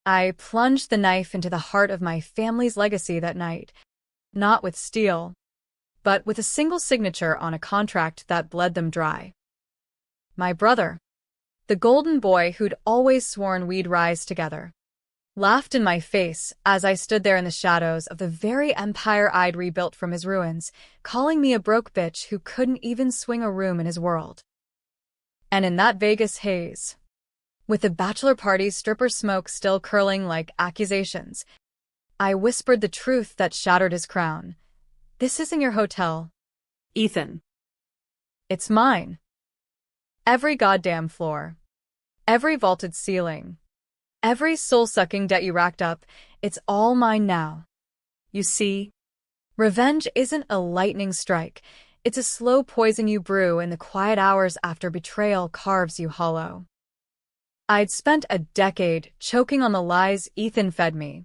I plunged the knife into the heart of my family's legacy that night, not with steel, but with a single signature on a contract that bled them dry. My brother, the golden boy who'd always sworn we'd rise together, laughed in my face as I stood there in the shadows of the very empire I'd rebuilt from his ruins, calling me a broke bitch who couldn't even swing a room in his world. And in that Vegas haze, with the bachelor party's stripper smoke still curling like accusations, I whispered the truth that shattered his crown. This isn't your hotel, Ethan. it's mine. Every goddamn floor, every vaulted ceiling, every soul-sucking debt you racked up, it's all mine now. You see, revenge isn't a lightning strike. It's a slow poison you brew in the quiet hours after betrayal carves you hollow. I'd spent a decade choking on the lies Ethan fed me,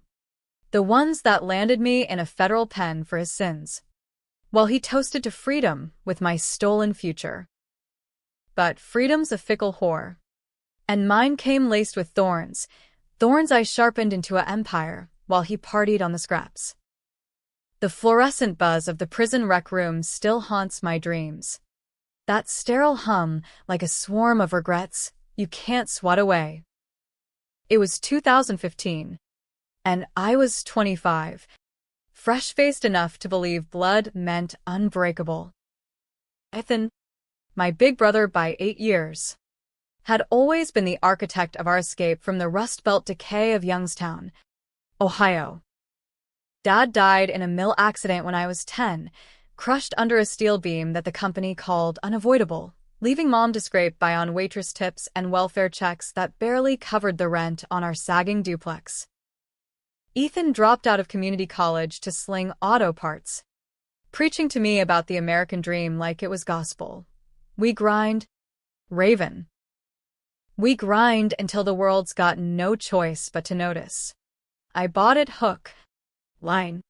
the ones that landed me in a federal pen for his sins, while he toasted to freedom with my stolen future. But freedom's a fickle whore, and mine came laced with thorns, thorns I sharpened into an empire while he partied on the scraps. The fluorescent buzz of the prison rec room still haunts my dreams. That sterile hum, like a swarm of regrets you can't swat away. It was 2015, and I was 25, fresh-faced enough to believe blood meant unbreakable. Ethan, my big brother by 8 years, had always been the architect of our escape from the Rust Belt decay of Youngstown, Ohio. Dad died in a mill accident when I was 10, crushed under a steel beam that the company called unavoidable, leaving Mom to scrape by on waitress tips and welfare checks that barely covered the rent on our sagging duplex. Ethan dropped out of community college to sling auto parts, preaching to me about the American dream like it was gospel. We grind, Raven. We grind until the world's got no choice but to notice. I bought it hook, line,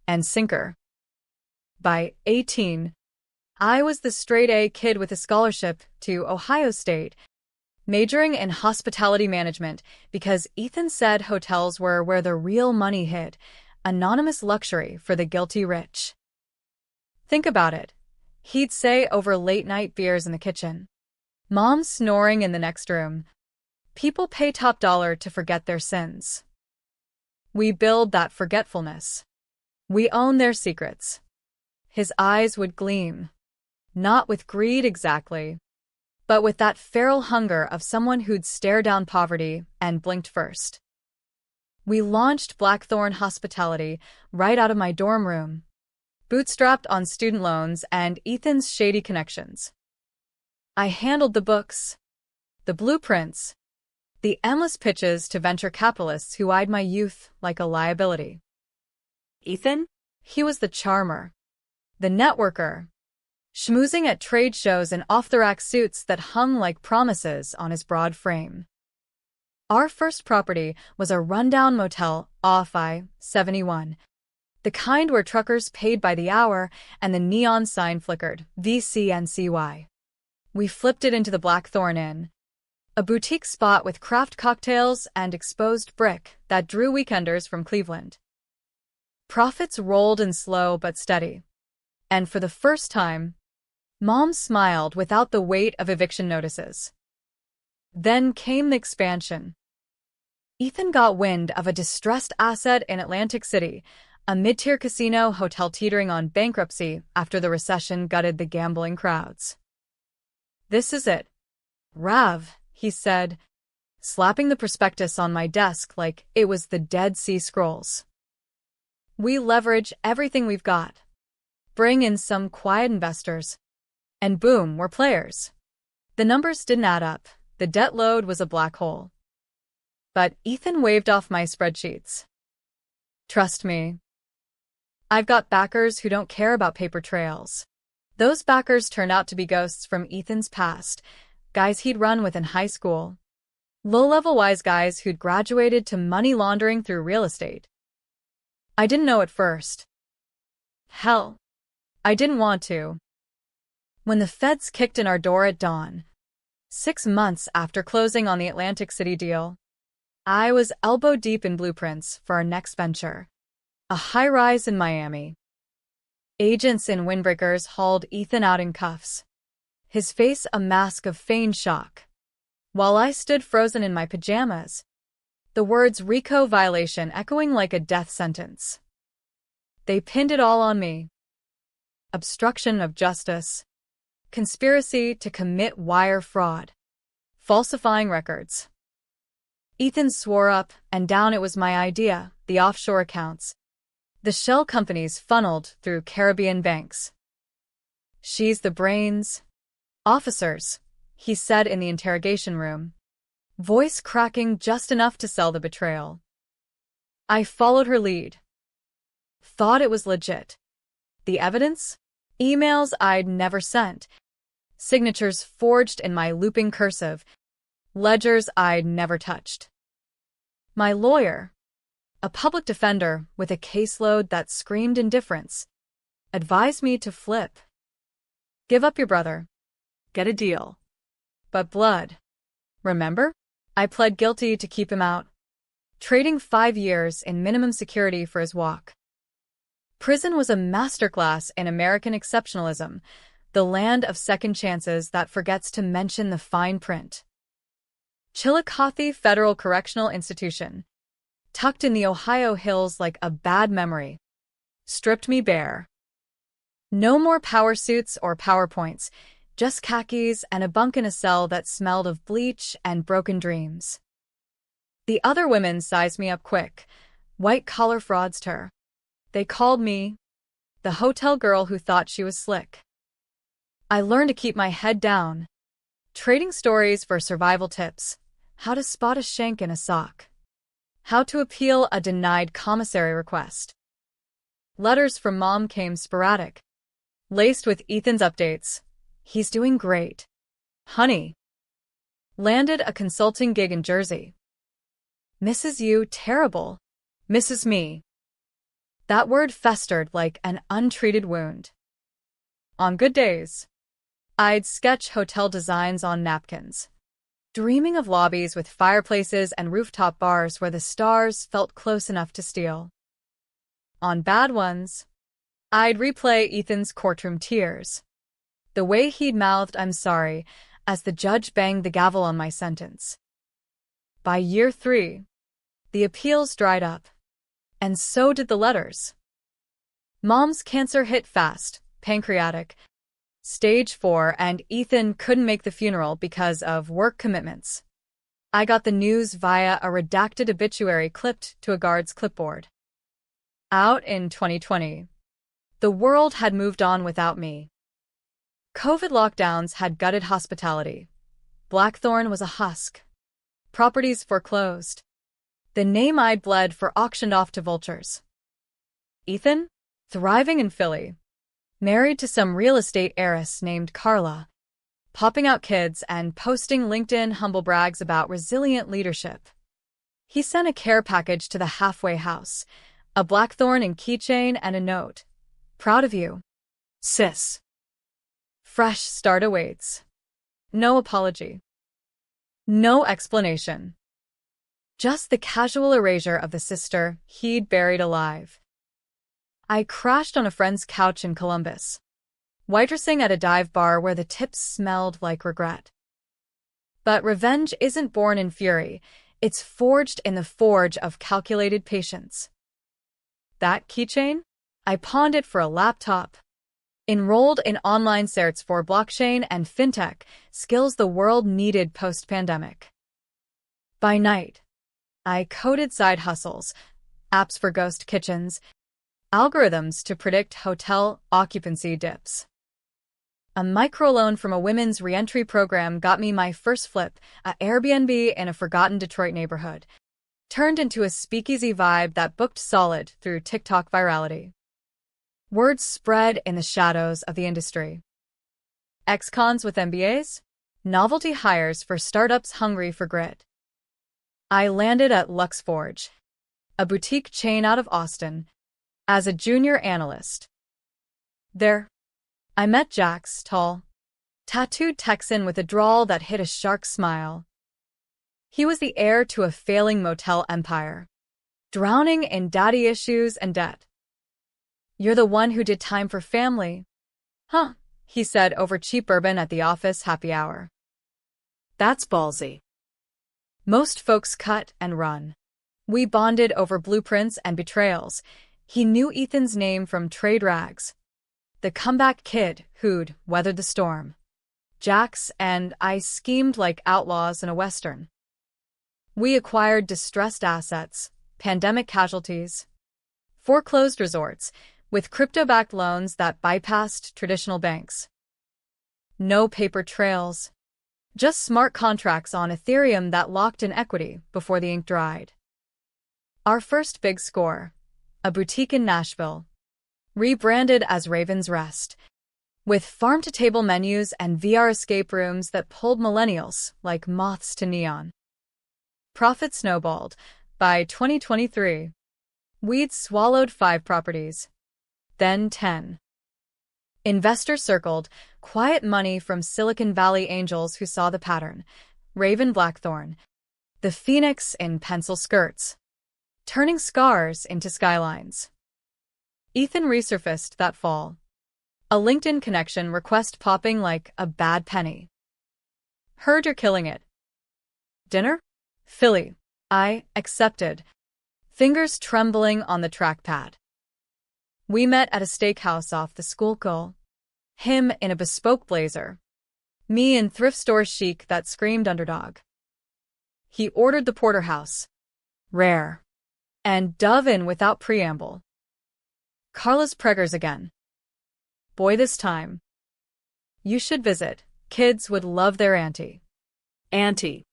and sinker. By 18, I was the straight-A kid with a scholarship to Ohio State, majoring in hospitality management because Ethan said hotels were where the real money hid, anonymous luxury for the guilty rich. Think about it, he'd say over late-night beers in the kitchen. Mom snoring in the next room. People pay top dollar to forget their sins. We build that forgetfulness. We own their secrets. His eyes would gleam. Not with greed exactly, but with that feral hunger of someone who'd stare down poverty and blinked first. We launched Blackthorn Hospitality right out of my dorm room, bootstrapped on student loans and Ethan's shady connections. I handled the books, the blueprints, the endless pitches to venture capitalists who eyed my youth like a liability. Ethan? He was the charmer, the networker, schmoozing at trade shows in off-the-rack suits that hung like promises on his broad frame. Our first property was a rundown motel off I-71, the kind where truckers paid by the hour and the neon sign flickered, VCNCY. We flipped it into the Blackthorn Inn, a boutique spot with craft cocktails and exposed brick that drew weekenders from Cleveland. Profits rolled in slow but steady, and for the first time, Mom smiled without the weight of eviction notices. Then came the expansion. Ethan got wind of a distressed asset in Atlantic City, a mid-tier casino hotel teetering on bankruptcy after the recession gutted the gambling crowds. This is it, Rav, he said, slapping the prospectus on my desk like it was the Dead Sea Scrolls. We leverage everything we've got. Bring in some quiet investors. And boom, we're players. The numbers didn't add up. The debt load was a black hole. But Ethan waved off my spreadsheets. Trust me. I've got backers who don't care about paper trails. Those backers turned out to be ghosts from Ethan's past, guys he'd run with in high school. Low-level wise guys who'd graduated to money laundering through real estate. I didn't know at first. Hell, I didn't want to. When the feds kicked in our door at dawn, 6 months after closing on the Atlantic City deal, I was elbow deep in blueprints for our next venture, a high-rise in Miami. Agents in windbreakers hauled Ethan out in cuffs, his face a mask of feigned shock, while I stood frozen in my pajamas, the words RICO violation echoing like a death sentence. They pinned it all on me. Obstruction of justice, conspiracy to commit wire fraud, falsifying records. Ethan swore up and down it was my idea, the offshore accounts, the shell companies funneled through Caribbean banks. She's the brains. Officers, he said in the interrogation room, voice cracking just enough to sell the betrayal. I followed her lead. Thought it was legit. The evidence? Emails I'd never sent. Signatures forged in my looping cursive. Ledgers I'd never touched. My lawyer, a public defender with a caseload that screamed indifference, advised me to flip. Give up your brother. Get a deal. But blood. Remember? I pled guilty to keep him out, trading 5 years in minimum security for his walk. Prison was a masterclass in American exceptionalism, the land of second chances that forgets to mention the fine print. Chillicothe Federal Correctional Institution, tucked in the Ohio hills like a bad memory, stripped me bare. No more power suits or PowerPoints, just khakis and a bunk in a cell that smelled of bleach and broken dreams. The other women sized me up quick, white-collar fraudster. They called me the hotel girl who thought she was slick. I learned to keep my head down, trading stories for survival tips, how to spot a shank in a sock, how to appeal a denied commissary request. Letters from Mom came sporadic, laced with Ethan's updates. He's doing great. Honey. Landed a consulting gig in Jersey. Misses you, terrible. Misses me. That word festered like an untreated wound. On good days, I'd sketch hotel designs on napkins, dreaming of lobbies with fireplaces and rooftop bars where the stars felt close enough to steal. On bad ones, I'd replay Ethan's courtroom tears, the way he'd mouthed "I'm sorry" as the judge banged the gavel on my sentence. By year 3, the appeals dried up, and so did the letters. Mom's cancer hit fast, pancreatic, stage 4, and Ethan couldn't make the funeral because of work commitments. I got the news via a redacted obituary clipped to a guard's clipboard. Out in 2020. The world had moved on without me. COVID lockdowns had gutted hospitality. Blackthorn was a husk. Properties foreclosed. The name I'd bled for auctioned off to vultures. Ethan? Thriving in Philly. Married to some real estate heiress named Carla. Popping out kids and posting LinkedIn humble brags about resilient leadership. He sent a care package to the halfway house, a blackthorn and keychain and a note. Proud of you, sis. Fresh start awaits. No apology. No explanation. Just the casual erasure of the sister he'd buried alive. I crashed on a friend's couch in Columbus, waitressing at a dive bar where the tips smelled like regret. But revenge isn't born in fury, it's forged in the forge of calculated patience. That keychain? I pawned it for a laptop. Enrolled in online certs for blockchain and fintech, skills the world needed post-pandemic. By night, I coded side hustles, apps for ghost kitchens, algorithms to predict hotel occupancy dips. A microloan from a women's reentry program got me my first flip, a Airbnb in a forgotten Detroit neighborhood, turned into a speakeasy vibe that booked solid through TikTok virality. Words spread in the shadows of the industry. Ex-cons with MBAs? Novelty hires for startups hungry for grit. I landed at LuxForge, a boutique chain out of Austin, as a junior analyst. There, I met Jax, tall, tattooed Texan with a drawl that hid a shark smile. He was the heir to a failing motel empire, drowning in daddy issues and debt. "You're the one who did time for family." "Huh," he said over cheap bourbon at the office happy hour. That's ballsy. Most folks cut and run. We bonded over blueprints and betrayals. He knew Ethan's name from trade rags. The comeback kid who'd weathered the storm. Jax and I schemed like outlaws in a western. We acquired distressed assets, pandemic casualties, foreclosed resorts, with crypto-backed loans that bypassed traditional banks. No paper trails. Just smart contracts on Ethereum that locked in equity before the ink dried. Our first big score, a boutique in Nashville, rebranded as Raven's Rest, with farm-to-table menus and VR escape rooms that pulled millennials like moths to neon. Profit snowballed. By 2023, we'd swallowed 5 properties, then 10. Investors circled, quiet money from Silicon Valley angels who saw the pattern. Raven Blackthorn, the phoenix in pencil skirts, turning scars into skylines. Ethan resurfaced that fall, a LinkedIn connection request popping like a bad penny. "Heard you're killing it. Dinner?" "Philly." I accepted, fingers trembling on the trackpad. We met at a steakhouse off the Schuylkill. Him in a bespoke blazer, me in thrift store chic that screamed underdog. He ordered the porterhouse, rare, and dove in without preamble. "Carla's preggers again. Boy, this time. You should visit. Kids would love their auntie." Auntie.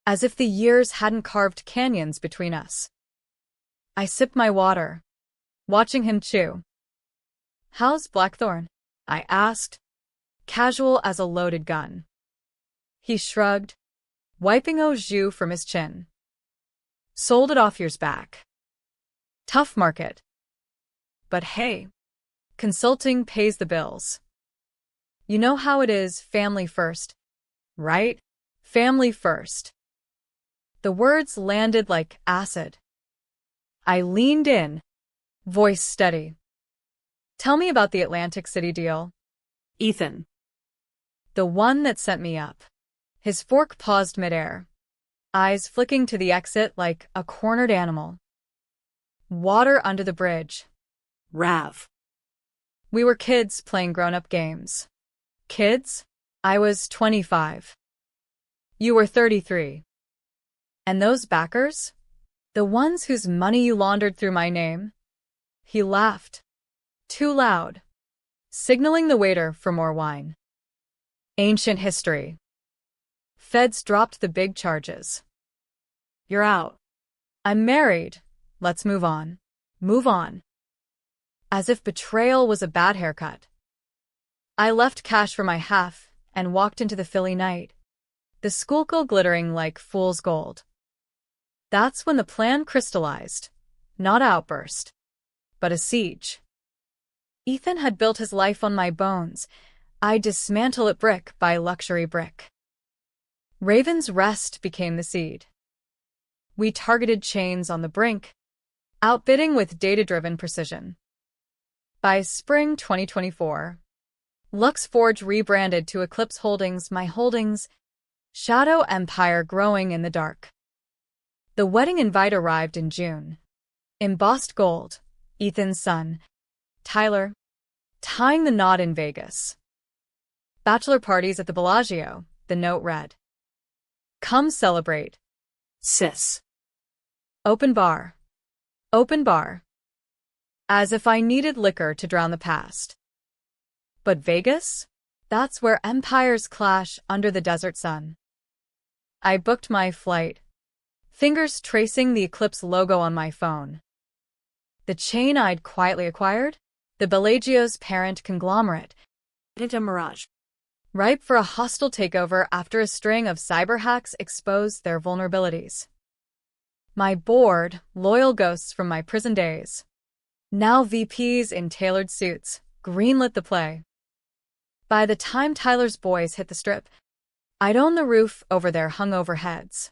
As if the years hadn't carved canyons between us. I sipped my water, watching him chew. "How's Blackthorn?" I asked, casual as a loaded gun. He shrugged, wiping au jus from his chin. "Sold it off years back. Tough market. But hey, consulting pays the bills. You know how it is, family first, right? Family first." The words landed like acid. I leaned in, voice steady. "Tell me about the Atlantic City deal." Ethan. "The one that sent me up." His fork paused midair, eyes flicking to the exit like a cornered animal. "Water under the bridge." Rav. We were kids playing grown-up games. Kids? I was 25. You were 33. And those backers? The ones whose money you laundered through my name? He laughed. Too loud, signaling the waiter for more wine. Ancient history. Feds dropped the big charges. "You're out." "I'm married. Let's move on." Move on. As if betrayal was a bad haircut. I left cash for my half and walked into the Philly night, the Schuylkill glittering like fool's gold. That's when the plan crystallized. Not outburst, but a siege. Ethan had built his life on my bones. I'd dismantle it brick by luxury brick. Raven's Rest became the seed. We targeted chains on the brink, outbidding with data-driven precision. By spring 2024, Lux Forge rebranded to Eclipse Holdings, my holdings, shadow empire growing in the dark. The wedding invite arrived in June. Embossed gold, Ethan's son, Tyler, tying the knot in Vegas. Bachelor parties at the Bellagio, the note read. "Come celebrate. Sis." Open bar. Open bar. As if I needed liquor to drown the past. But Vegas? That's where empires clash under the desert sun. I booked my flight, fingers tracing the Eclipse logo on my phone. The chain I'd quietly acquired? The Bellagio's parent conglomerate. Into Mirage. Ripe for a hostile takeover after a string of cyber hacks exposed their vulnerabilities. My bored, loyal ghosts from my prison days, now VPs in tailored suits, greenlit the play. By the time Tyler's boys hit the strip, I'd own the roof over their hungover heads.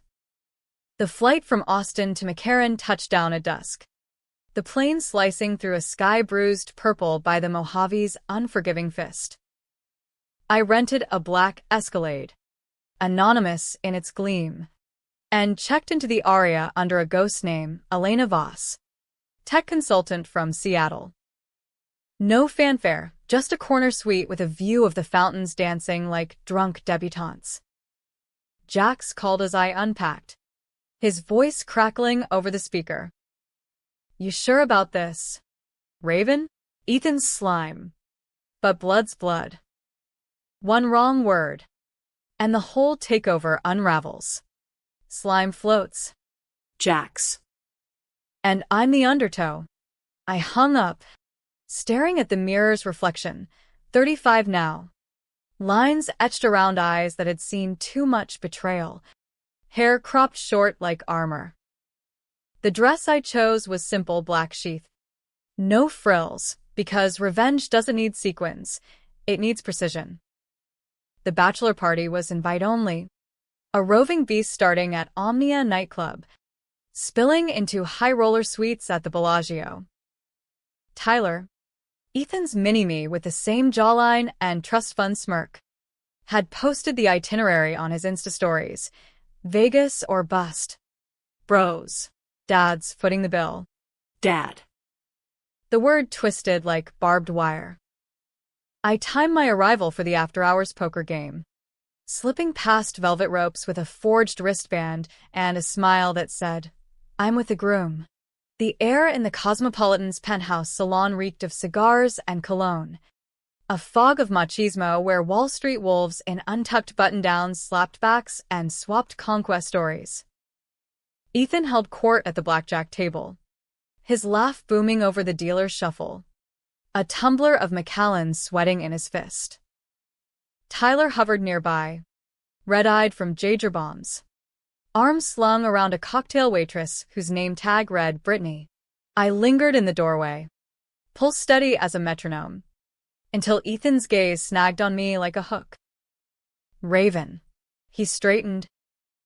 The flight from Austin to McCarran touched down at dusk, the plane slicing through a sky bruised purple by the Mojave's unforgiving fist. I rented a black Escalade, anonymous in its gleam, and checked into the Aria under a ghost name, Elena Voss, tech consultant from Seattle. No fanfare, just a corner suite with a view of the fountains dancing like drunk debutantes. Jax called as I unpacked, his voice crackling over the speaker. "You sure about this, Raven?" "Ethan's slime. But blood's blood. One wrong word, and the whole takeover unravels. Slime floats. Jax. And I'm the undertow." I hung up, staring at the mirror's reflection, 35 now. Lines etched around eyes that had seen too much betrayal, hair cropped short like armor. The dress I chose was simple black sheath. No frills, because revenge doesn't need sequins, it needs precision. The bachelor party was invite-only, a roving beast starting at Omnia nightclub, spilling into high-roller suites at the Bellagio. Tyler, Ethan's mini-me with the same jawline and trust fund smirk, had posted the itinerary on his Insta stories. Vegas or bust. Bros. Dad's footing the bill. Dad. The word twisted like barbed wire. I timed my arrival for the after-hours poker game, slipping past velvet ropes with a forged wristband and a smile that said, "I'm with the groom." The air in the Cosmopolitan's penthouse salon reeked of cigars and cologne, a fog of machismo where Wall Street wolves in untucked button-downs slapped backs and swapped conquest stories. Ethan held court at the blackjack table, his laugh booming over the dealer's shuffle, a tumbler of Macallan sweating in his fist. Tyler hovered nearby, red-eyed from Jager bombs, arms slung around a cocktail waitress whose name tag read Brittany. I lingered in the doorway, pulse steady as a metronome, until Ethan's gaze snagged on me like a hook. "Raven." He straightened,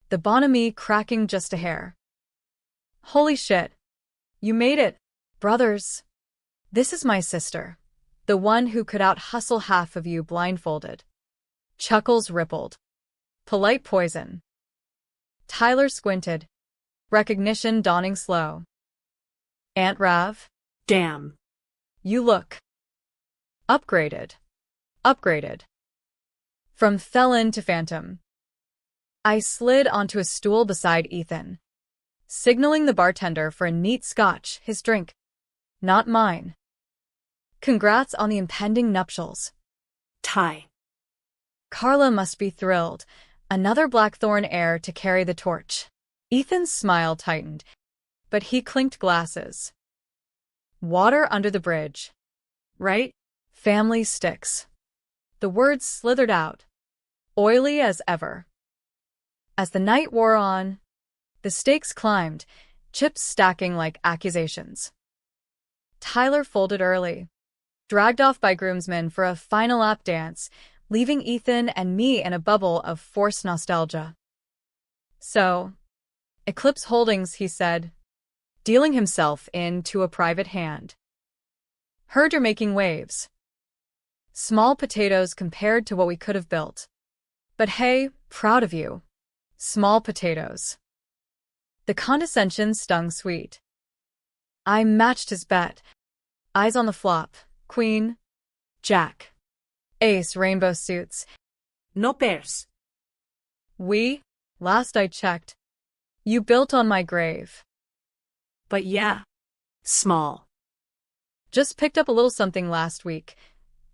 the bonhomie cracking just a hair. "Holy shit. You made it, brothers. This is my sister, the one who could out-hustle half of you blindfolded." Chuckles rippled. Polite poison. Tyler squinted, recognition dawning slow. "Aunt Rav? Damn. You look upgraded. Upgraded." From felon to phantom. I slid onto a stool beside Ethan, signaling the bartender for a neat scotch, his drink, not mine. "Congrats on the impending nuptials." Ty. Carla must be thrilled, another Blackthorn heir to carry the torch. Ethan's smile tightened, but he clinked glasses. "Water under the bridge. Right? Family sticks." The words slithered out, oily as ever. As the night wore on, the stakes climbed, chips stacking like accusations. Tyler folded early, dragged off by groomsmen for a final lap dance, leaving Ethan and me in a bubble of forced nostalgia. "So, Eclipse Holdings," he said, dealing himself into a private hand. "Heard you're making waves. Small potatoes compared to what we could have built. But hey, proud of you. Small potatoes." The condescension stung sweet. I matched his bet. Eyes on the flop. Queen. Jack. Ace rainbow suits. No pairs. Last I checked. You built on my grave. But yeah. Small. Just picked up a little something last week.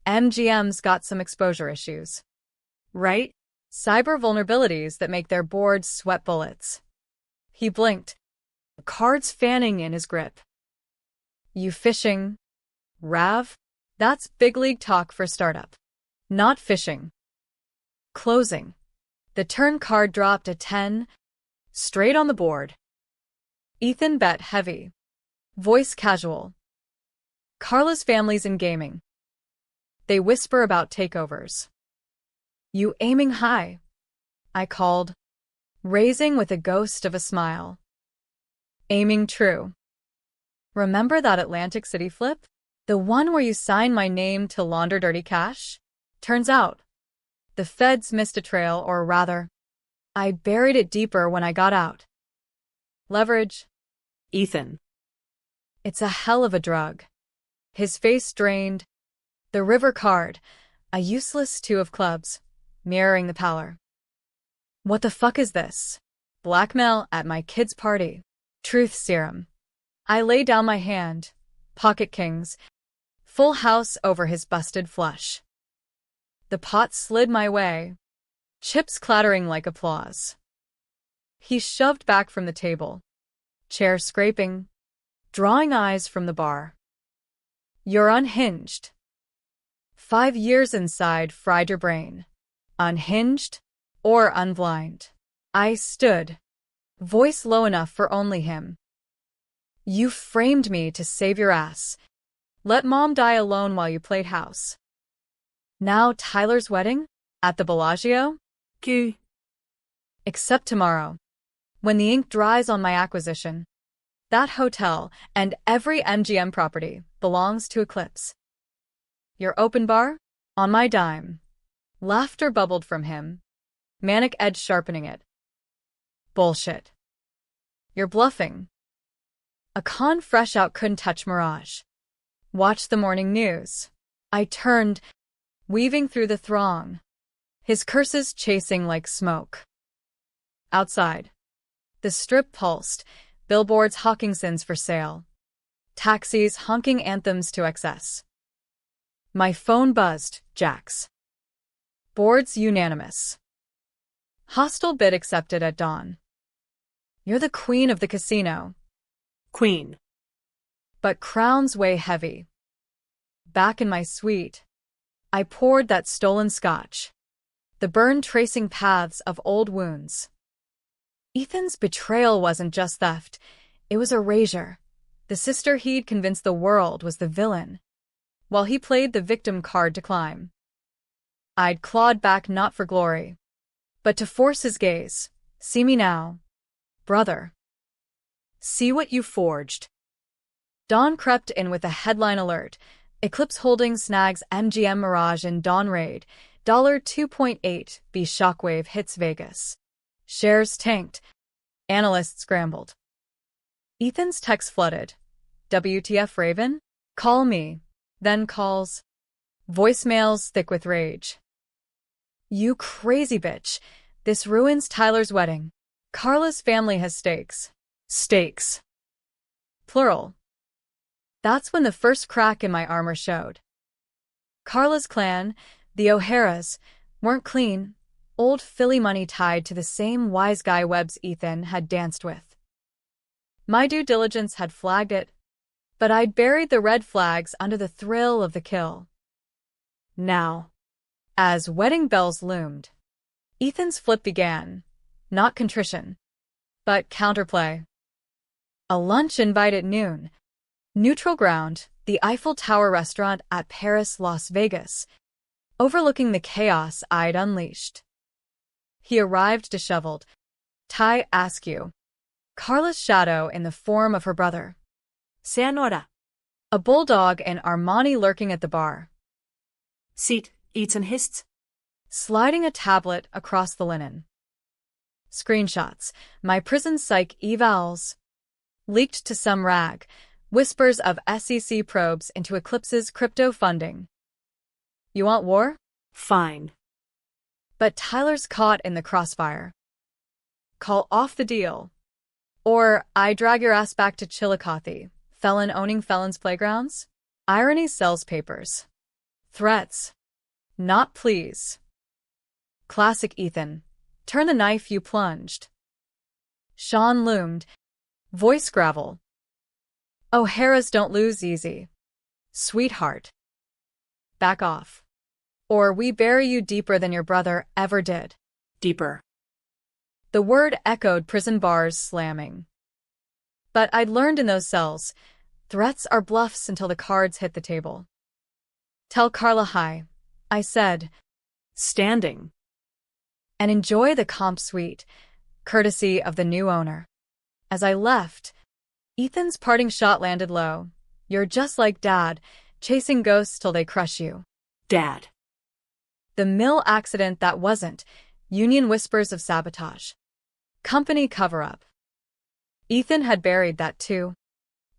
MGM's got some exposure issues. Right? Cyber vulnerabilities that make their boards sweat bullets. He blinked, cards fanning in his grip. "You fishing, Rav?" That's big league talk for startup. Not fishing. Closing. The turn card dropped a 10, straight on the board. Ethan bet heavy. Voice casual. "Carla's family's in gaming. They whisper about takeovers." "You aiming high?" I called. raising with a ghost of a smile. Aiming true. Remember that Atlantic City flip? The one where you signed my name to launder dirty cash? Turns out, the feds missed a trail, or rather, I buried it deeper when I got out. Leverage. Ethan. It's a hell of a drug. His face drained. The river card, a useless two of clubs, mirroring the pallor. What the fuck is this? Blackmail at my kid's party. Truth serum. I lay down my hand. Pocket kings. Full house over his busted flush. The pot slid my way. Chips clattering like applause. He shoved back from the table. Chair scraping. Drawing eyes from the bar. You're unhinged. 5 years inside fried your brain. Unhinged or unblind. I stood. Voice low enough for only him. You framed me to save your ass. Let mom die alone while you played house. Now Tyler's wedding? At the Bellagio? Q. Except tomorrow. When the ink dries on my acquisition. That hotel and every MGM property belongs to Eclipse. Your open bar? On my dime. Laughter bubbled from him. Manic edge sharpening it. Bullshit. You're bluffing. A con fresh out couldn't touch Mirage. Watch the morning news. I turned, weaving through the throng. His curses chasing like smoke. Outside. The strip pulsed, billboards hawking sins for sale. Taxis honking anthems to excess. My phone buzzed, Jax. Boards unanimous. Hostile bid accepted at dawn. You're the queen of the casino. Queen. But crowns weigh heavy. Back in my suite, I poured that stolen scotch. The burn tracing paths of old wounds. Ethan's betrayal wasn't just theft, it was erasure. The sister he'd convinced the world was the villain, while he played the victim card to climb. I'd clawed back not for glory, but to force his gaze. See me now, brother. See what you forged. Dawn crept in with a headline alert. Eclipse Holdings snags MGM Mirage in Dawn raid. $2.8 B shockwave hits Vegas. Shares tanked. Analysts scrambled. Ethan's text flooded. WTF Raven? Call me. Then calls. Voicemails thick with rage. You crazy bitch. This ruins Tyler's wedding. Carla's family has stakes. Stakes. Plural. That's when the first crack in my armor showed. Carla's clan, the O'Haras, weren't clean. Old Philly money tied to the same wise guy Webb's Ethan had danced with. My due diligence had flagged it, but I'd buried the red flags under the thrill of the kill. Now, as wedding bells loomed, Ethan's flip began, not contrition, but counterplay. A lunch invite at noon. Neutral ground, the Eiffel Tower restaurant at Paris, Las Vegas, overlooking the chaos I'd unleashed. He arrived disheveled. Ty Askew. Carla's shadow in the form of her brother. Senora. A bulldog and Armani lurking at the bar. Seat, eats and hists. Sliding a tablet across the linen. Screenshots. My prison psych evals. Leaked to some rag. Whispers of SEC probes into Eclipse's crypto funding. You want war? Fine. But Tyler's caught in the crossfire. Call off the deal. Or I drag your ass back to Chillicothe, felon owning felons' playgrounds? Irony sells papers. Threats. Not please. Classic Ethan. Turn the knife you plunged. Sean loomed. Voice gravel. O'Haras don't lose easy. Sweetheart. Back off. Or we bury you deeper than your brother ever did. Deeper. The word echoed prison bars slamming. But I'd learned in those cells, threats are bluffs until the cards hit the table. Tell Carla hi, I said. Standing. And enjoy the comp suite. courtesy of the new owner. As I left, Ethan's parting shot landed low. You're just like Dad, chasing ghosts till they crush you. Dad. The mill accident that wasn't. Union whispers of sabotage. Company cover-up. Ethan had buried that too,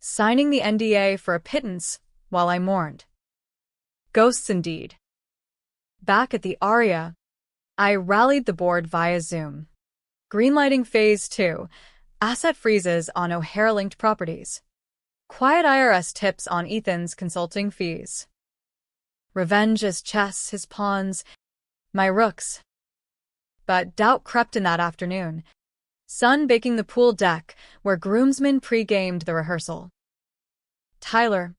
signing the NDA for a pittance while I mourned. Ghosts indeed. Back at the Aria, I rallied the board via Zoom. Greenlighting Phase 2, asset freezes on O'Hara-linked properties. Quiet IRS tips on Ethan's consulting fees. Revenge his chess, his pawns, my rooks. But doubt crept in that afternoon. Sun baking the pool deck where groomsmen pre-gamed the rehearsal. Tyler,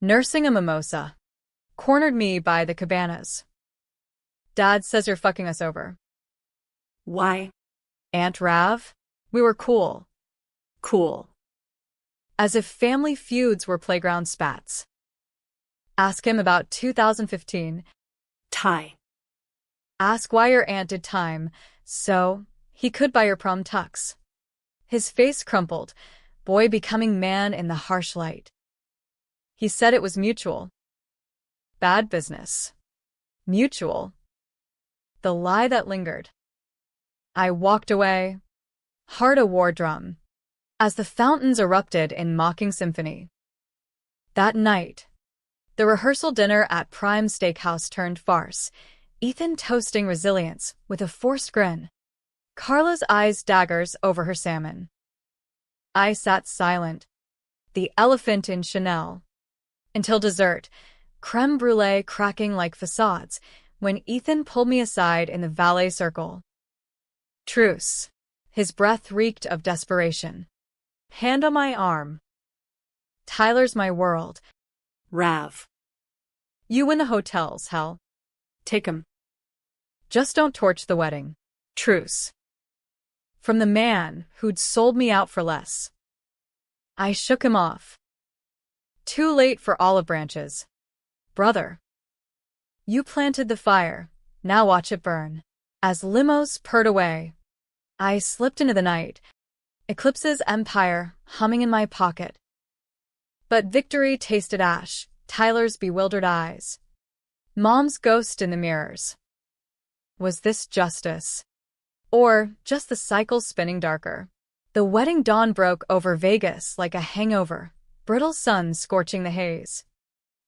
nursing a mimosa, cornered me by the cabanas. Dad says you're fucking us over. Why? Aunt Rav? We were cool. Cool. As if family feuds were playground spats. Ask him about 2015. Ty. Ask why your aunt did time, so he could buy your prom tux. His face crumpled, boy becoming man in the harsh light. He said it was mutual. Bad business. Mutual. The lie that lingered. I walked away, heart a war drum, as the fountains erupted in mocking symphony. That night, the rehearsal dinner at Prime Steakhouse turned farce, Ethan toasting resilience with a forced grin. Carla's eyes daggers over her salmon. I sat silent, the elephant in Chanel, until dessert, creme brulee cracking like facades, when Ethan pulled me aside in the valet circle. Truce. His breath reeked of desperation. Hand on my arm. Tyler's my world. Rav. You win the hotels, hell. Take 'em. Just don't torch the wedding. Truce. From the man who'd sold me out for less. I shook him off. Too late for olive branches. Brother. You planted the fire, now watch it burn. As limos purred away, I slipped into the night, Eclipse's empire humming in my pocket. But victory tasted ash, Tyler's bewildered eyes. Mom's ghost in the mirrors. Was this justice? Or just the cycle spinning darker? The wedding dawn broke over Vegas like a hangover, brittle sun scorching the haze.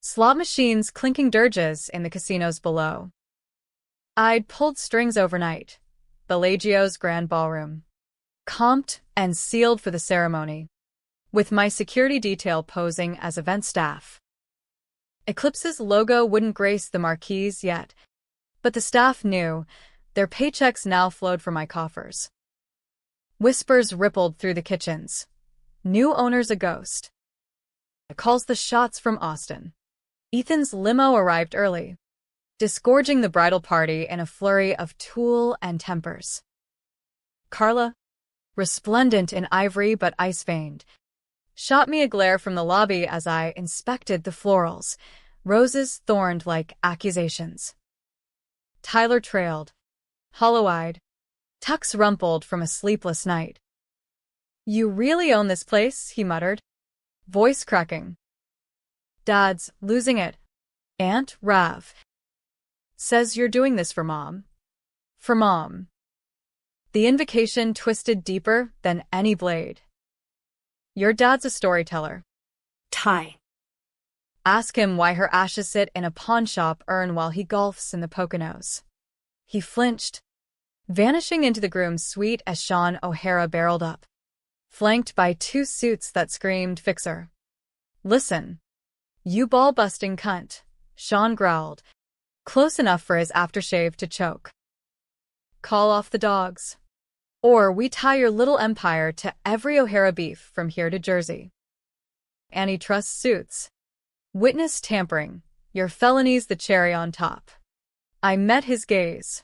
Slot machines clinking dirges in the casinos below. I'd pulled strings overnight. Bellagio's grand ballroom. Comped and sealed for the ceremony, with my security detail posing as event staff. Eclipse's logo wouldn't grace the marquees yet, but the staff knew. Their paychecks now flowed from my coffers. Whispers rippled through the kitchens. New owner's a ghost. Calls the shots from Austin. Ethan's limo arrived early, disgorging the bridal party in a flurry of tulle and tempers. Carla, resplendent in ivory but ice-veined, shot me a glare from the lobby as I inspected the florals, roses thorned like accusations. Tyler trailed, hollow-eyed, tux rumpled from a sleepless night. You really own this place, he muttered, voice cracking. Dad's losing it. Aunt Rav says you're doing this for Mom. For Mom. The invocation twisted deeper than any blade. Your dad's a storyteller. Ty. Ask him why her ashes sit in a pawnshop urn while he golfs in the Poconos. He flinched, vanishing into the groom's suite as Sean O'Hara barreled up, flanked by two suits that screamed fixer. Listen. You ball-busting cunt, Sean growled, close enough for his aftershave to choke. Call off the dogs. Or we tie your little empire to every O'Hara beef from here to Jersey. Antitrust suits. Witness tampering, your felony's the cherry on top. I met his gaze.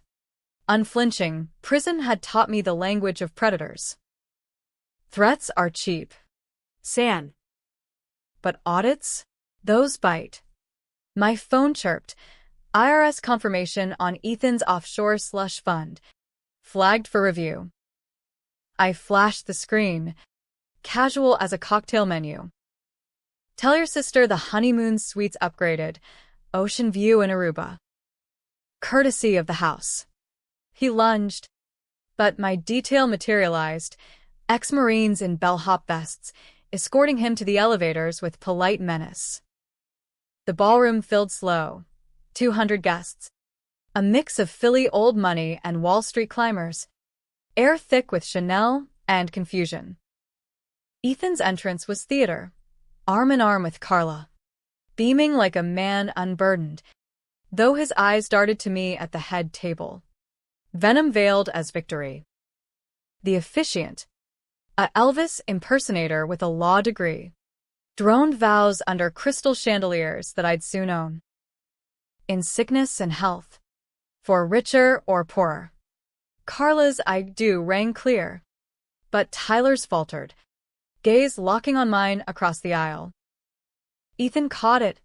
Unflinching, prison had taught me the language of predators. Threats are cheap. San. But audits? Those bite. My phone chirped. IRS confirmation on Ethan's offshore slush fund. Flagged for review. I flashed the screen, casual as a cocktail menu. Tell your sister the honeymoon suite's upgraded, ocean view in Aruba. Courtesy of the house. He lunged, but my detail materialized, ex-Marines in bellhop vests, escorting him to the elevators with polite menace. The ballroom filled slow, 200 guests, a mix of Philly old money and Wall Street climbers, air thick with Chanel and confusion. Ethan's entrance was theater, arm in arm with Carla, beaming like a man unburdened, though his eyes darted to me at the head table. Venom veiled as victory. The officiant, a Elvis impersonator with a law degree, droned vows under crystal chandeliers that I'd soon own. In sickness and health, for richer or poorer. Carla's I do rang clear, but Tyler's faltered, gaze locking on mine across the aisle. Ethan caught it,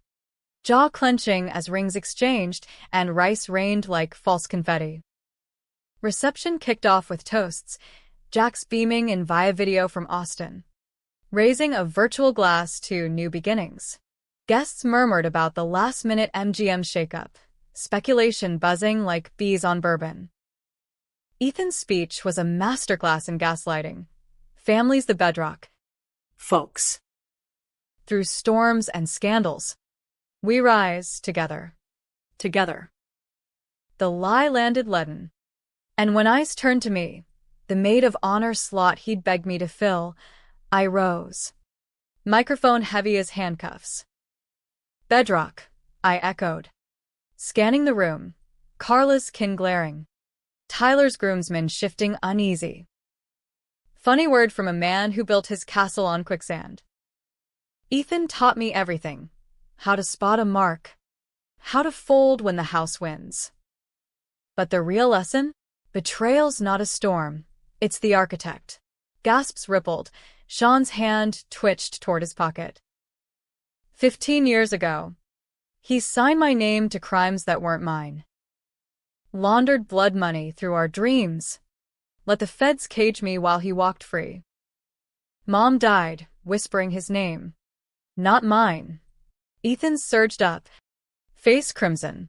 jaw clenching as rings exchanged and rice rained like false confetti. Reception kicked off with toasts, Jax beaming in via video from Austin, raising a virtual glass to new beginnings. Guests murmured about the last-minute MGM shakeup, speculation buzzing like bees on bourbon. Ethan's speech was a masterclass in gaslighting. Family's the bedrock. Folks. Through storms and scandals, we rise together. Together. The lie landed leaden. And when eyes turned to me, the maid of honor slot he'd begged me to fill, I rose. Microphone heavy as handcuffs. Bedrock, I echoed. Scanning the room, Carla's kin glaring. Tyler's groomsmen shifting uneasy. Funny word from a man who built his castle on quicksand. Ethan taught me everything. How to spot a mark. How to fold when the house wins. But the real lesson? Betrayal's not a storm. It's the architect. Gasps rippled. Sean's hand twitched toward his pocket. 15 years ago, he signed my name to crimes that weren't mine. Laundered blood money through our dreams. Let the feds cage me while he walked free. Mom died, whispering his name. Not mine. Ethan surged up, face crimson.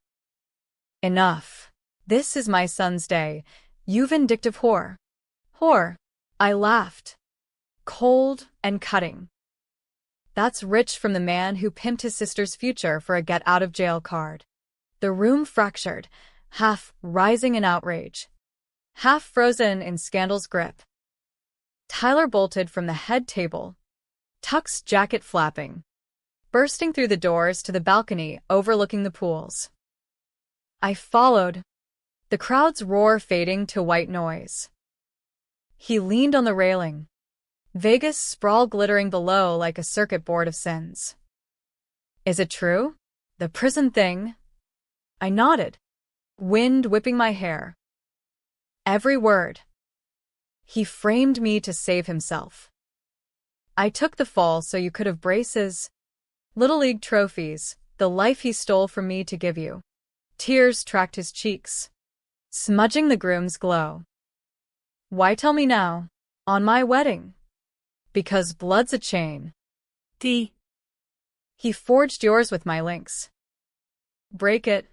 Enough. This is my son's day, you vindictive whore. Whore. I laughed. Cold and cutting. That's rich from the man who pimped his sister's future for a get-out-of-jail card. The room fractured, half rising in outrage, half frozen in scandal's grip. Tyler bolted from the head table, Tuck's jacket flapping, bursting through the doors to the balcony overlooking the pools. I followed, the crowd's roar fading to white noise. He leaned on the railing, Vegas sprawl glittering below like a circuit board of sins. Is it true? The prison thing? I nodded, wind whipping my hair. Every word. He framed me to save himself. I took the fall so you could have braces, Little League trophies, the life he stole from me to give you. Tears tracked his cheeks, smudging the groom's glow. Why tell me now? On my wedding? Because blood's a chain. D. He forged yours with my links. Break it,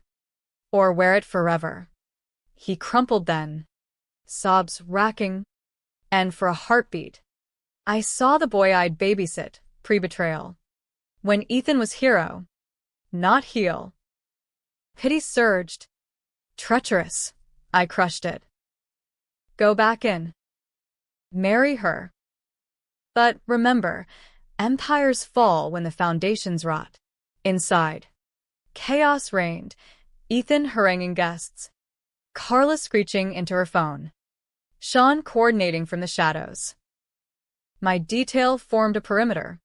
or wear it forever. He crumpled then, sobs racking, and for a heartbeat, I saw the boy I'd babysit, pre-betrayal. When Ethan was hero, not heel. Pity surged. Treacherous, I crushed it. Go back in. Marry her. But remember, empires fall when the foundations rot. Inside, chaos reigned, Ethan haranguing guests, Carla screeching into her phone, Sean coordinating from the shadows. My detail formed a perimeter.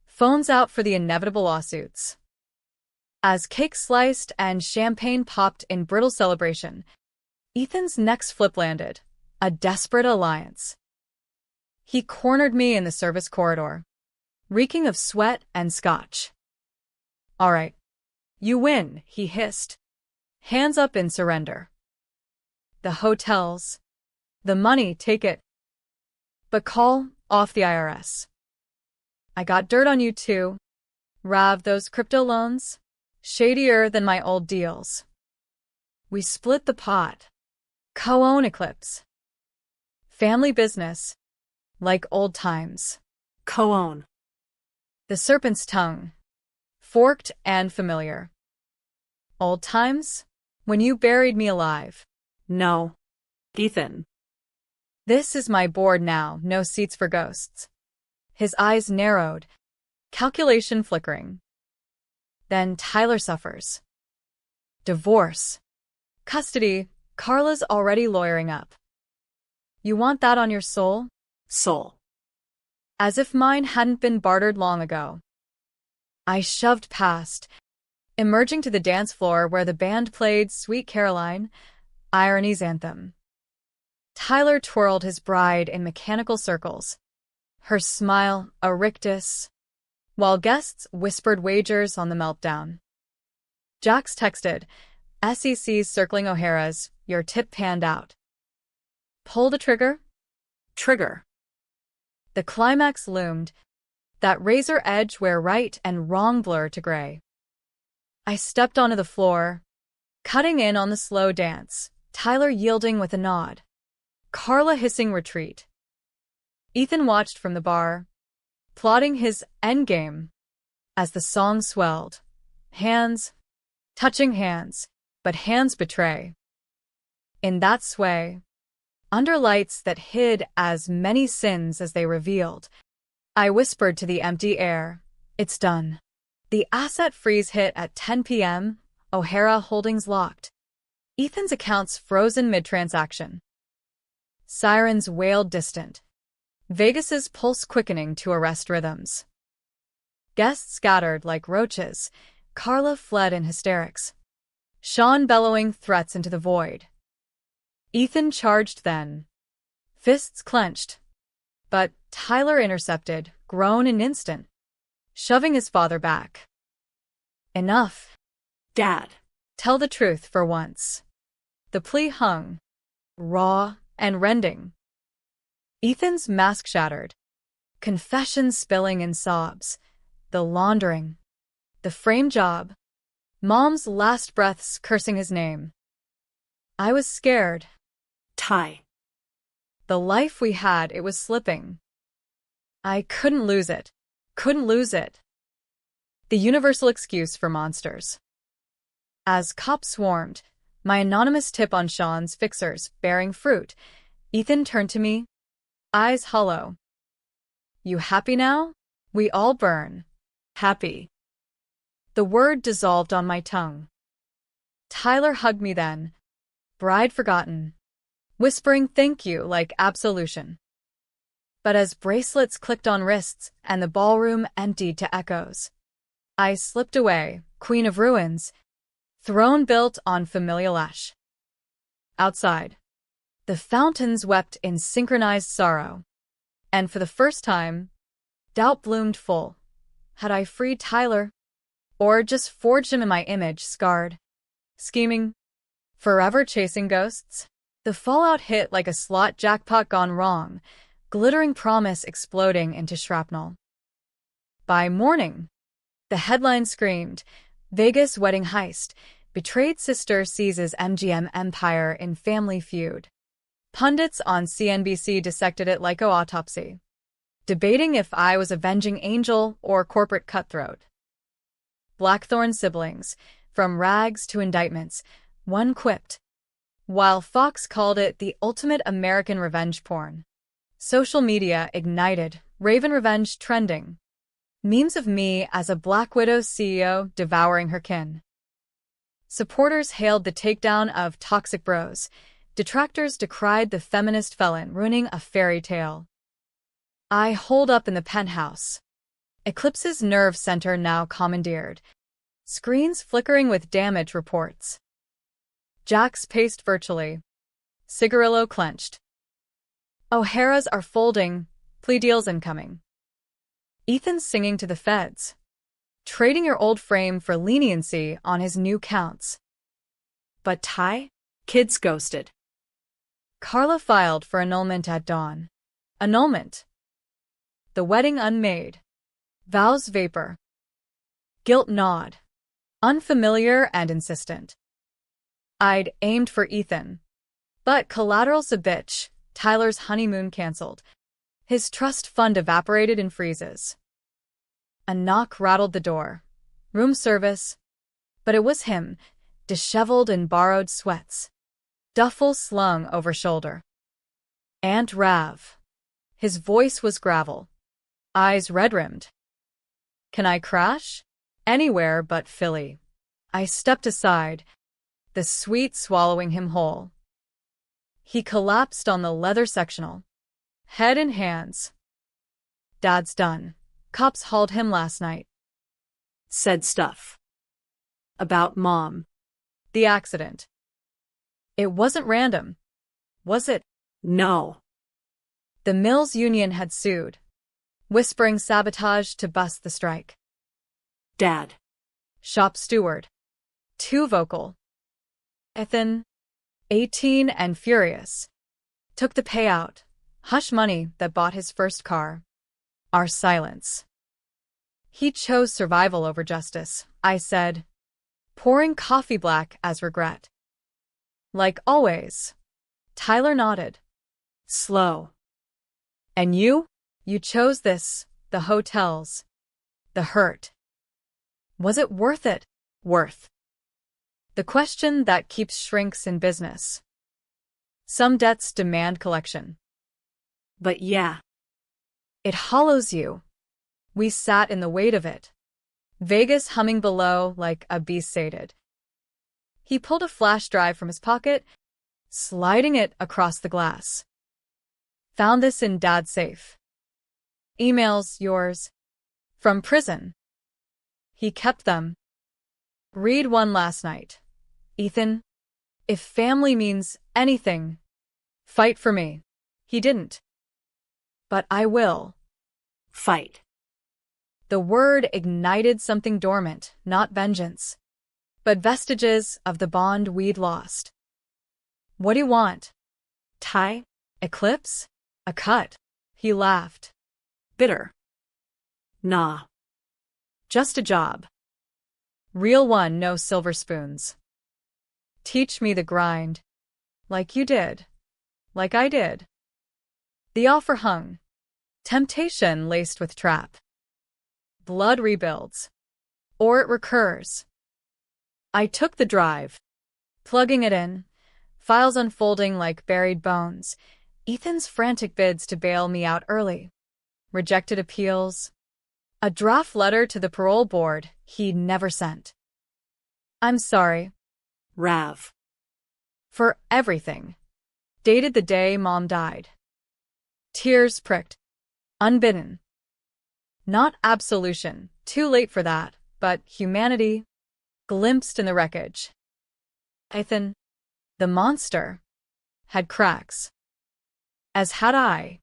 Phones out for the inevitable lawsuits. As cake sliced and champagne popped in brittle celebration, Ethan's next flip landed, a desperate alliance. He cornered me in the service corridor, reeking of sweat and scotch. All right. You win, he hissed. Hands up in surrender. The hotels. The money, take it. But call off the IRS. I got dirt on you too. Rav, those crypto loans? Shadier than my old deals. We split the pot. Co-own Eclipse. Family business. Like old times. Co-own. The serpent's tongue. Forked and familiar. Old times? When you buried me alive. No. Ethan. This is my board now, no seats for ghosts. His eyes narrowed, calculation flickering. Then Tyler suffers. Divorce. Custody, Carla's already lawyering up. You want that on your soul? Soul. As if mine hadn't been bartered long ago. I shoved past, emerging to the dance floor where the band played Sweet Caroline, Irony's anthem. Tyler twirled his bride in mechanical circles, her smile a rictus, while guests whispered wagers on the meltdown. Jax texted, SEC's circling O'Hara's, your tip panned out. Pull the trigger? Trigger. The climax loomed, that razor edge where right and wrong blur to gray. I stepped onto the floor, cutting in on the slow dance, Tyler yielding with a nod. Carla hissing retreat. Ethan watched from the bar, plotting his endgame as the song swelled. Hands, touching hands, but hands betray. In that sway, under lights that hid as many sins as they revealed, I whispered to the empty air, it's done. The asset freeze hit at 10 p.m., O'Hara holdings locked. Ethan's accounts frozen mid-transaction. Sirens wailed distant. Vegas's pulse quickening to arrest rhythms. Guests scattered like roaches. Carla fled in hysterics. Sean bellowing threats into the void. Ethan charged then. Fists clenched. But Tyler intercepted, grown an instant, shoving his father back. Enough. Dad. Tell the truth for once. The plea hung, raw and rending. Ethan's mask shattered, confessions spilling in sobs, the laundering, the frame job, Mom's last breaths cursing his name. I was scared. Ty. The life we had, it was slipping. I couldn't lose it. Couldn't lose it. The universal excuse for monsters. As cops swarmed, my anonymous tip on Sean's fixers bearing fruit, Ethan turned to me, eyes hollow. You happy now? We all burn. Happy. The word dissolved on my tongue. Tyler hugged me then, bride forgotten, whispering thank you like absolution. But as bracelets clicked on wrists and the ballroom emptied to echoes, I slipped away, queen of ruins, throne built on familial ash. Outside, the fountains wept in synchronized sorrow, and for the first time, doubt bloomed full. Had I freed Tyler, or just forged him in my image, scarred, scheming, forever chasing ghosts? The fallout hit like a slot jackpot gone wrong, glittering promise exploding into shrapnel. By morning, the headline screamed, Vegas wedding heist, betrayed sister seizes MGM empire in family feud. Pundits on CNBC dissected it like an autopsy, debating if I was avenging angel or corporate cutthroat. Blackthorn siblings, from rags to indictments, one quipped, while Fox called it the ultimate American revenge porn. Social media ignited, Raven revenge trending. Memes of me as a Black Widow CEO devouring her kin. Supporters hailed the takedown of toxic bros. Detractors decried the feminist felon ruining a fairy tale. I holed up in the penthouse. Eclipse's nerve center now commandeered. Screens flickering with damage reports. Jax paced virtually. Cigarillo clenched. O'Hara's are folding, plea deals incoming. Ethan's singing to the feds. Trading your old frame for leniency on his new counts. But Ty? Kids ghosted. Carla filed for annulment at dawn. Annulment. The wedding unmade. Vows vapor. Guilt gnawed. Unfamiliar and insistent. I'd aimed for Ethan. But collateral's a bitch. Tyler's honeymoon canceled. His trust fund evaporated in freezes. A knock rattled the door. Room service. But it was him, disheveled in borrowed sweats. Duffel slung over shoulder. Aunt Rav. His voice was gravel. Eyes red-rimmed. Can I crash? Anywhere but Philly. I stepped aside, the sweet swallowing him whole. He collapsed on the leather sectional, head in hands. Dad's done. Cops hauled him last night. Said stuff. About Mom. The accident. It wasn't random, was it? No. The Mills Union had sued, whispering sabotage to bust the strike. Dad. Shop steward. Too vocal. Ethan, 18 and furious, took the payout, hush money that bought his first car. Our silence. He chose survival over justice, I said, pouring coffee black as regret. Like always. Tyler nodded. Slow. And you? You chose this, the hotels, the hurt. Was it worth it? Worth. The question that keeps shrinks in business. Some debts demand collection. But yeah. It hollows you. We sat in the weight of it. Vegas humming below like a beast sated. He pulled a flash drive from his pocket, sliding it across the glass. Found this in Dad's safe. Emails, yours. From prison. He kept them. Read one last night. Ethan, if family means anything, fight for me. He didn't. But I will. Fight. The word ignited something dormant, not vengeance, but vestiges of the bond we'd lost. What do you want? Tie? Eclipse? A cut? He laughed. Bitter. Nah. Just a job. Real one, no silver spoons. Teach me the grind. Like you did. Like I did. The offer hung. Temptation laced with trap. Blood rebuilds. Or it recurs. I took the drive. Plugging it in. Files unfolding like buried bones. Ethan's frantic bids to bail me out early. Rejected appeals. A draft letter to the parole board he never sent. I'm sorry. Rav. For everything. Dated the day Mom died. Tears pricked. Unbidden. Not absolution, too late for that, but humanity, glimpsed in the wreckage. Ethan, the monster, had cracks. As had I.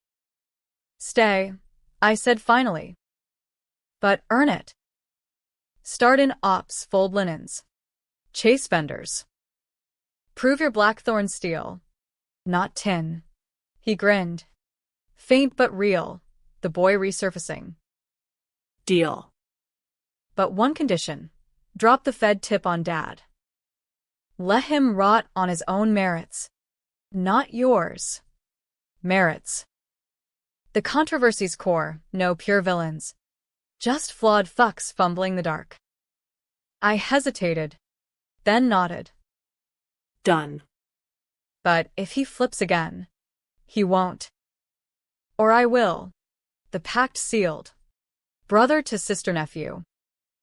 Stay, I said finally. But earn it. Start in ops, fold linens. Chase vendors. Prove your blackthorn steel. Not tin. He grinned. Faint but real, the boy resurfacing. Deal. But one condition. Drop the Fed tip on Dad. Let him rot on his own merits. Not yours. Merits. The controversy's core, no pure villains. Just flawed fucks fumbling the dark. I hesitated, then nodded. Done. But if he flips again, he won't. Or I will. The pact sealed. Brother to sister-nephew.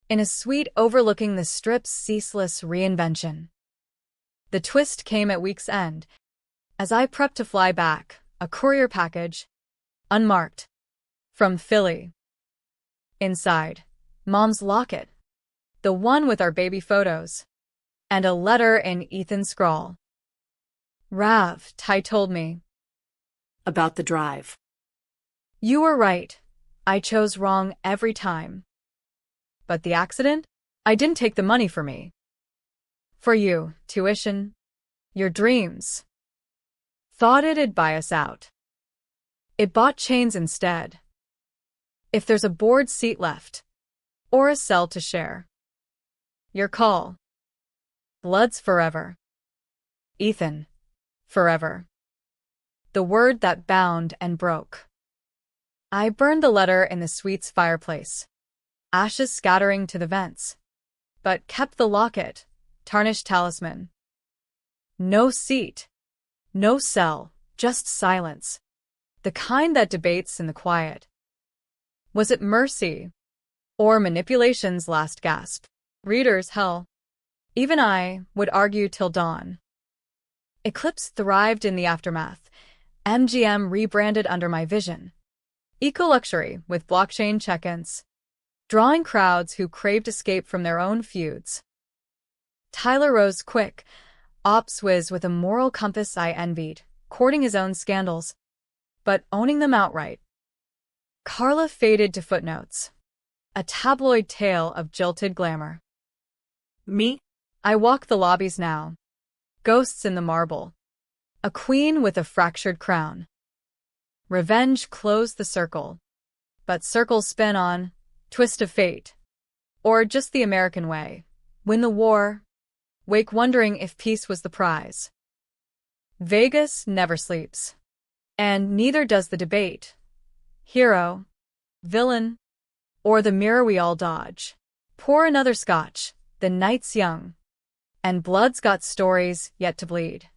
In a suite overlooking the strip's ceaseless reinvention. The twist came at week's end. As I prepped to fly back, a courier package, unmarked, from Philly. Inside, Mom's locket, the one with our baby photos, and a letter in Ethan's scrawl. Rav, Ty told me. About the drive. You were right. I chose wrong every time. But the accident? I didn't take the money for me. For you, tuition, your dreams. Thought it'd buy us out. It bought chains instead. If there's a board seat left, or a cell to share. Your call. Blood's forever. Ethan. Forever. The word that bound and broke. I burned the letter in the suite's fireplace, ashes scattering to the vents, but kept the locket, tarnished talisman. No seat. No cell, just silence. The kind that debates in the quiet. Was it mercy? Or manipulation's last gasp? Readers, hell. Even I would argue till dawn. Eclipse thrived in the aftermath. MGM rebranded under my vision. Eco-luxury with blockchain check-ins. Drawing crowds who craved escape from their own feuds. Tyler rose quick, ops whiz with a moral compass I envied, courting his own scandals, but owning them outright. Carla faded to footnotes. A tabloid tale of jilted glamour. Me? I walk the lobbies now. Ghosts in the marble. A queen with a fractured crown. Revenge closed the circle. But circles spin on, twist of fate. Or just the American way. Win the war. Wake wondering if peace was the prize. Vegas never sleeps. And neither does the debate. Hero. Villain. Or the mirror we all dodge. Pour another scotch. The night's young. And blood's got stories yet to bleed.